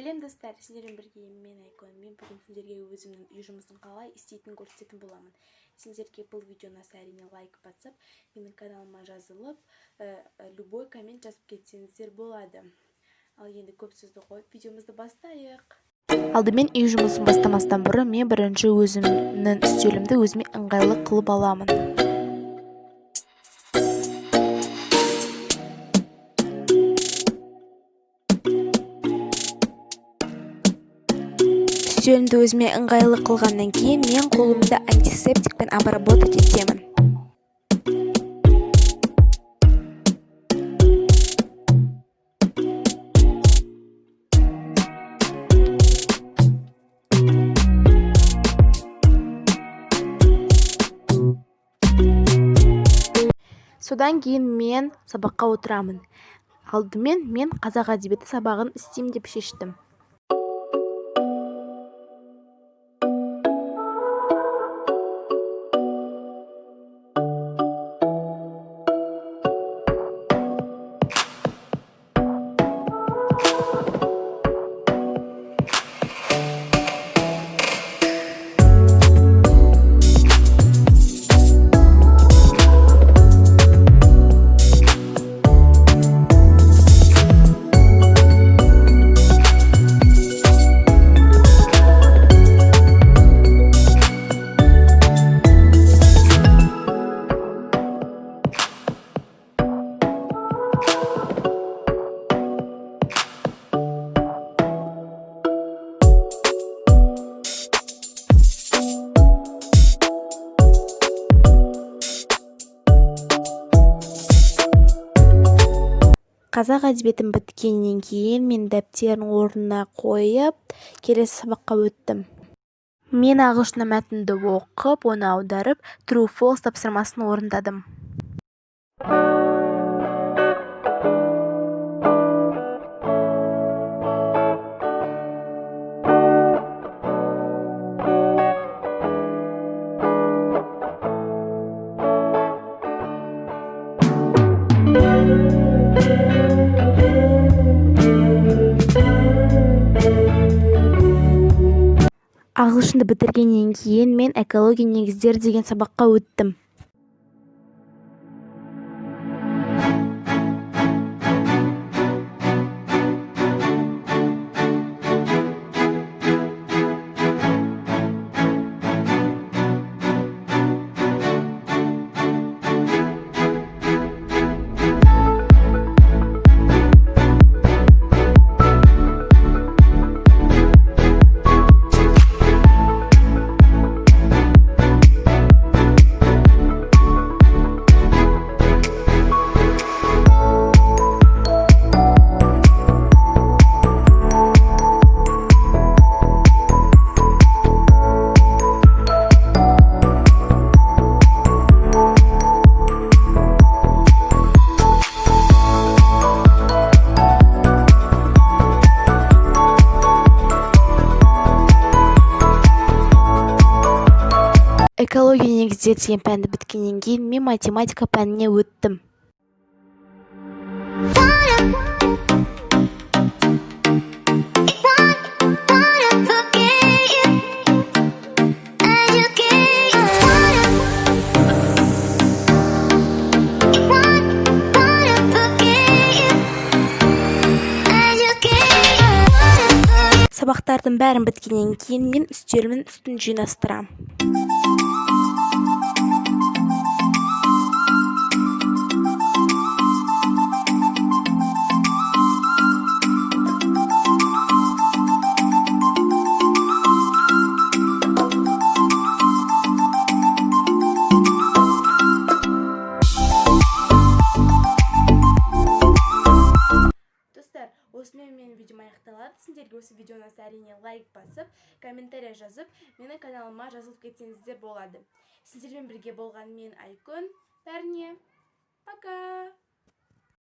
Сәлем достар, сіздермен бірге мен Айкон. Мен бүгін сіздерге өзімнің үй жұмысын қалай істейтінін көрсететін боламын. Сіздерге бұл видеоны әрине лайк басып, менің каналыма жазылып, любой коммент жазып кетсеңіздер болады. Ал енді көп сөзді қойып, видеомызды бастайық. Алдымен үй жұмысын бастамастан бұрын мен бірінші өзімнің үстелімді өзіме ыңғайлы қылып аламын. Үстелімді өзіме ыңғайлы қылғаннан кейін мен қолымды антисептикпен обработать етемін. Содан кейін мен сабаққа отырамын. Алдымен мен қазақ әдебиеті сабағын істеймін деп шештім. Қазақ әдебиетін біткеннен кейін мен дәптерін орнына қойып, келесі сабаққа өттім. Мен ағылшын мәтінді оқып, оны аударып, true false тапсырмасын орындадым. Ағылшынды бітіргеннен кейін мен экология негіздері деген сабаққа өттім. Экология негіздері деген пәнді біткеннен кейін мен математика пәніне өттім. Сабақтардың бәрін біткеннен кейін мен үстелімнің үстін жинастырам. Осымен менің видеом аяқталады. Сіздерге осы видеоны әрине лайк басып, комментарий жазып, менің каналыма жазылып кетсеңіздер болады. Сіздермен бірге болған мен Айкон. Бәріне пока!